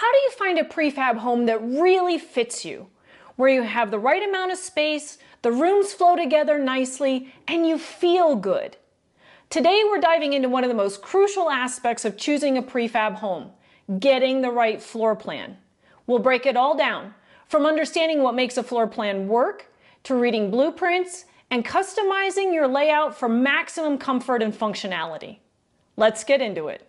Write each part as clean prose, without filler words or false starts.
How do you find a prefab home that really fits you? Where you have the right amount of space, the rooms flow together nicely, and you feel good. Today we're diving into one of the most crucial aspects of choosing a prefab home, getting the right floor plan. We'll break it all down, from understanding what makes a floor plan work, to reading blueprints, and customizing your layout for maximum comfort and functionality. Let's get into it.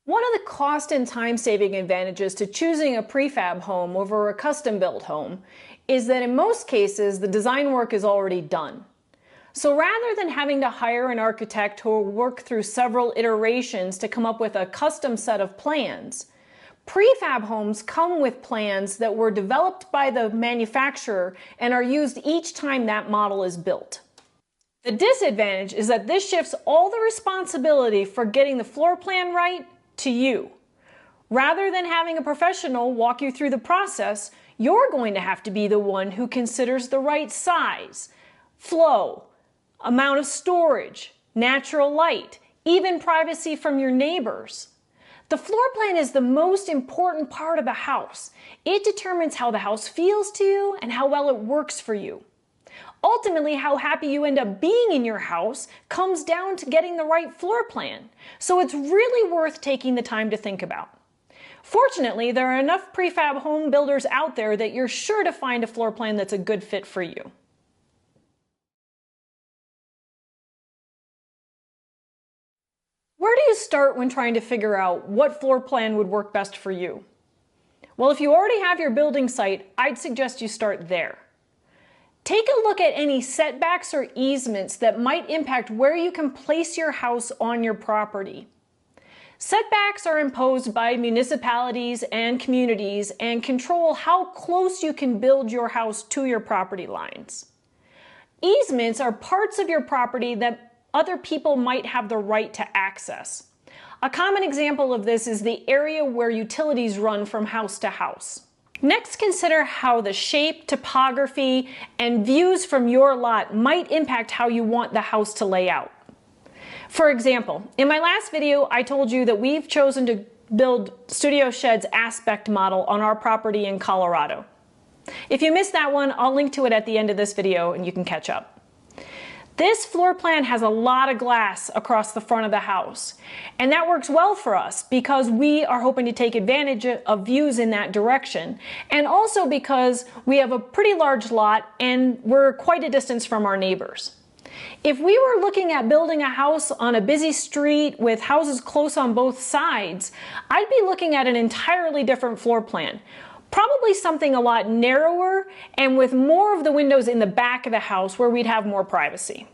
One of the cost and time-saving advantages to choosing a prefab home over a custom-built home is that in most cases, the design work is already done. So rather than having to hire an architect who will work through several iterations to come up with a custom set of plans, prefab homes come with plans that were developed by the manufacturer and are used each time that model is built. The disadvantage is that this shifts all the responsibility for getting the floor plan right to you. Rather than having a professional walk you through the process, you're going to have to be the one who considers the right size, flow, amount of storage, natural light, even privacy from your neighbors. The floor plan is the most important part of the house. It determines how the house feels to you and how well it works for you. Ultimately, how happy you end up being in your house comes down to getting the right floor plan, so it's really worth taking the time to think about. Fortunately, there are enough prefab home builders out there that you're sure to find a floor plan that's a good fit for you. Where do you start when trying to figure out what floor plan would work best for you? Well, if you already have your building site, I'd suggest you start there. Take a look at any setbacks or easements that might impact where you can place your house on your property. Setbacks are imposed by municipalities and communities and control how close you can build your house to your property lines. Easements are parts of your property that other people might have the right to access. A common example of this is the area where utilities run from house to house. Next, consider how the shape, topography, and views from your lot might impact how you want the house to lay out. For example, in my last video, I told you that we've chosen to build Studio Shed's aspect model on our property in Colorado. If you missed that one, I'll link to it at the end of this video and you can catch up. This floor plan has a lot of glass across the front of the house, and that works well for us because we are hoping to take advantage of views in that direction, and also because we have a pretty large lot and we're quite a distance from our neighbors. If we were looking at building a house on a busy street with houses close on both sides, I'd be looking at an entirely different floor plan. Probably something a lot narrower and with more of the windows in the back of the house where we'd have more privacy.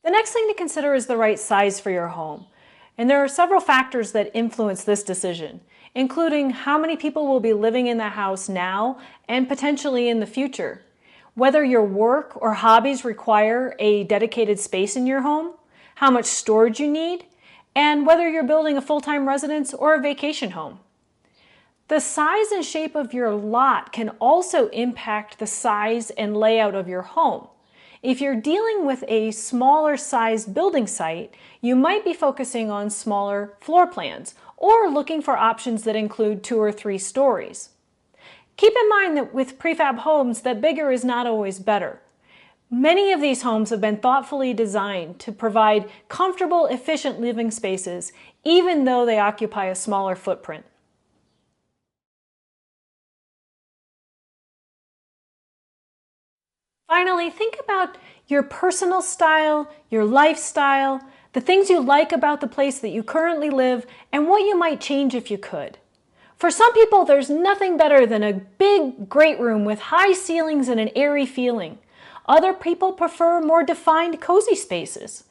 The next thing to consider is the right size for your home. And there are several factors that influence this decision, including how many people will be living in the house now and potentially in the future, whether your work or hobbies require a dedicated space in your home, how much storage you need, and whether you're building a full-time residence or a vacation home. The size and shape of your lot can also impact the size and layout of your home. If you're dealing with a smaller sized building site, you might be focusing on smaller floor plans or looking for options that include 2 or 3 stories. Keep in mind that with prefab homes, that bigger is not always better. Many of these homes have been thoughtfully designed to provide comfortable, efficient living spaces, even though they occupy a smaller footprint. Finally, think about your personal style, your lifestyle, the things you like about the place that you currently live, and what you might change if you could. For some people, there's nothing better than a big, great room with high ceilings and an airy feeling. Other people prefer more defined, cozy spaces.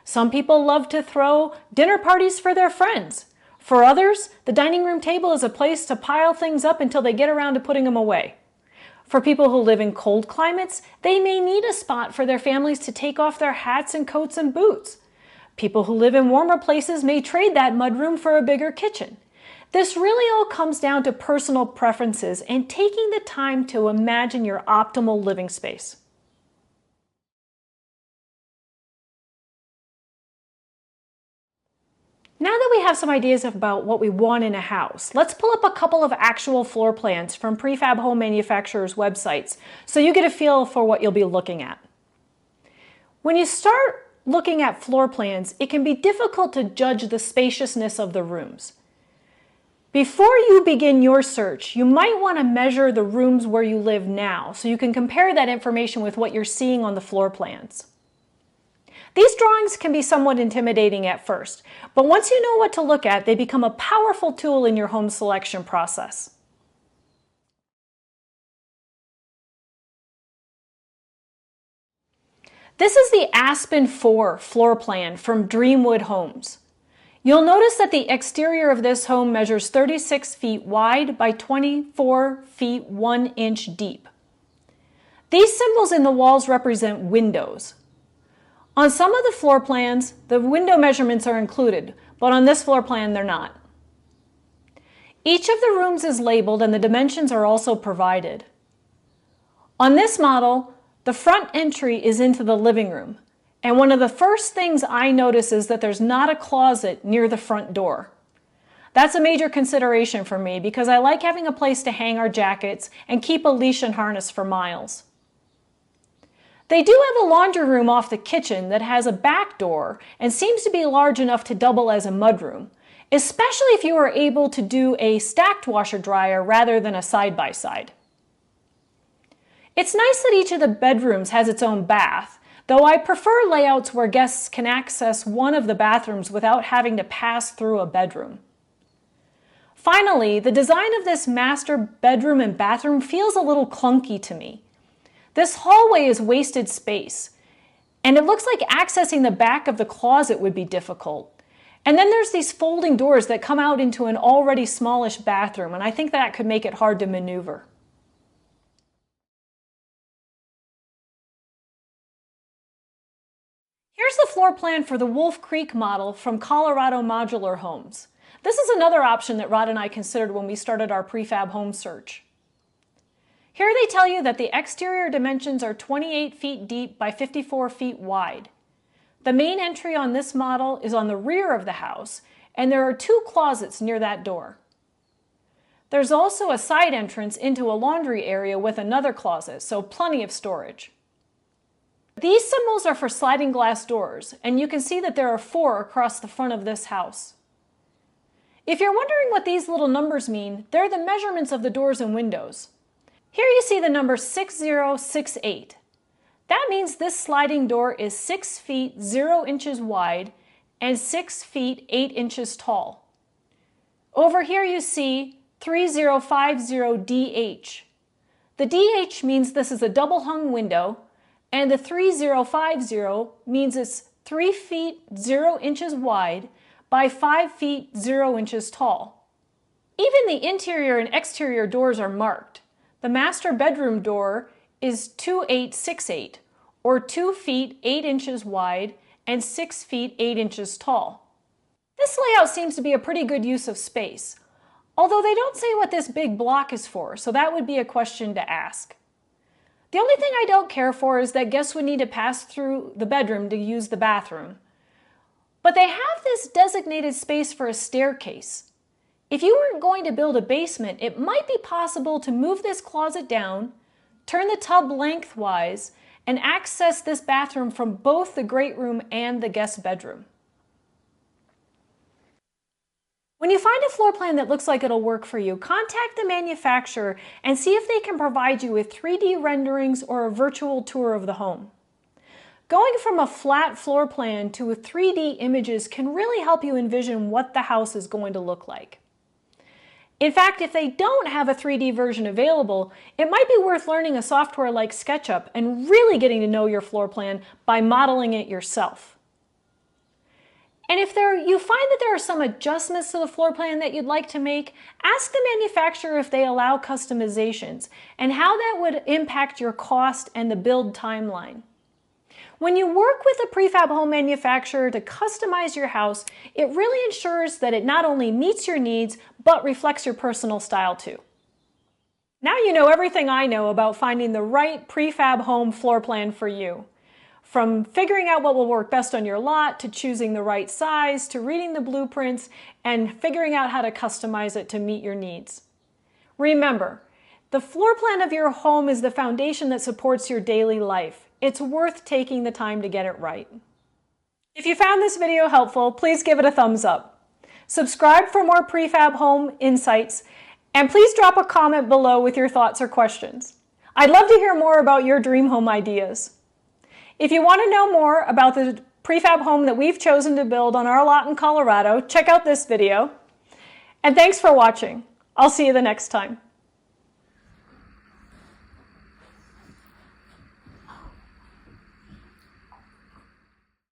Some people love to throw dinner parties for their friends. For others, the dining room table is a place to pile things up until they get around to putting them away. For people who live in cold climates, they may need a spot for their families to take off their hats and coats and boots. People who live in warmer places may trade that mudroom for a bigger kitchen. This really all comes down to personal preferences and taking the time to imagine your optimal living space. Now that we have some ideas about what we want in a house, let's pull up a couple of actual floor plans from prefab home manufacturers' websites so you get a feel for what you'll be looking at. When you start looking at floor plans, it can be difficult to judge the spaciousness of the rooms. Before you begin your search, you might want to measure the rooms where you live now so you can compare that information with what you're seeing on the floor plans. These drawings can be somewhat intimidating at first, but once you know what to look at, they become a powerful tool in your home selection process. This is the Aspen 4 floor plan from Dreamwood Homes. You'll notice that the exterior of this home measures 36 feet wide by 24 feet 1 inch deep. These symbols in the walls represent windows. On some of the floor plans, the window measurements are included, but on this floor plan, they're not. Each of the rooms is labeled and the dimensions are also provided. On this model, the front entry is into the living room, and one of the first things I notice is that there's not a closet near the front door. That's a major consideration for me because I like having a place to hang our jackets and keep a leash and harness for miles. They do have a laundry room off the kitchen that has a back door and seems to be large enough to double as a mudroom, especially if you are able to do a stacked washer dryer rather than a side-by-side. It's nice that each of the bedrooms has its own bath, though I prefer layouts where guests can access one of the bathrooms without having to pass through a bedroom. Finally, the design of this master bedroom and bathroom feels a little clunky to me. This hallway is wasted space, and it looks like accessing the back of the closet would be difficult. And then there's these folding doors that come out into an already smallish bathroom, and I think that could make it hard to maneuver. Here's the floor plan for the Wolf Creek model from Colorado Modular Homes. This is another option that Rod and I considered when we started our prefab home search. Here they tell you that the exterior dimensions are 28 feet deep by 54 feet wide. The main entry on this model is on the rear of the house, and there are 2 closets near that door. There's also a side entrance into a laundry area with another closet, so plenty of storage. These symbols are for sliding glass doors, and you can see that there are 4 across the front of this house. If you're wondering what these little numbers mean, they're the measurements of the doors and windows. Here you see the number 6068. That means this sliding door is 6 feet 0 inches wide and 6 feet 8 inches tall. Over here you see 3050DH. The DH means this is a double hung window, and the 3050 means it's 3 feet 0 inches wide by 5 feet 0 inches tall. Even the interior and exterior doors are marked. The master bedroom door is 2868, or 2 feet 8 inches wide and 6 feet 8 inches tall. This layout seems to be a pretty good use of space, although they don't say what this big block is for, so that would be a question to ask. The only thing I don't care for is that guests would need to pass through the bedroom to use the bathroom. But they have this designated space for a staircase. If you weren't going to build a basement, it might be possible to move this closet down, turn the tub lengthwise, and access this bathroom from both the great room and the guest bedroom. When you find a floor plan that looks like it'll work for you, contact the manufacturer and see if they can provide you with 3D renderings or a virtual tour of the home. Going from a flat floor plan to 3D images can really help you envision what the house is going to look like. In fact, if they don't have a 3D version available, it might be worth learning a software like SketchUp and really getting to know your floor plan by modeling it yourself. And if you find that there are some adjustments to the floor plan that you'd like to make, ask the manufacturer if they allow customizations and how that would impact your cost and the build timeline. When you work with a prefab home manufacturer to customize your house, it really ensures that it not only meets your needs, but reflects your personal style too. Now you know everything I know about finding the right prefab home floor plan for you. From figuring out what will work best on your lot, to choosing the right size, to reading the blueprints, and figuring out how to customize it to meet your needs. Remember, the floor plan of your home is the foundation that supports your daily life. It's worth taking the time to get it right. If you found this video helpful, please give it a thumbs up. Subscribe for more prefab home insights, and please drop a comment below with your thoughts or questions. I'd love to hear more about your dream home ideas. If you want to know more about the prefab home that we've chosen to build on our lot in Colorado, check out this video. And thanks for watching. I'll see you the next time.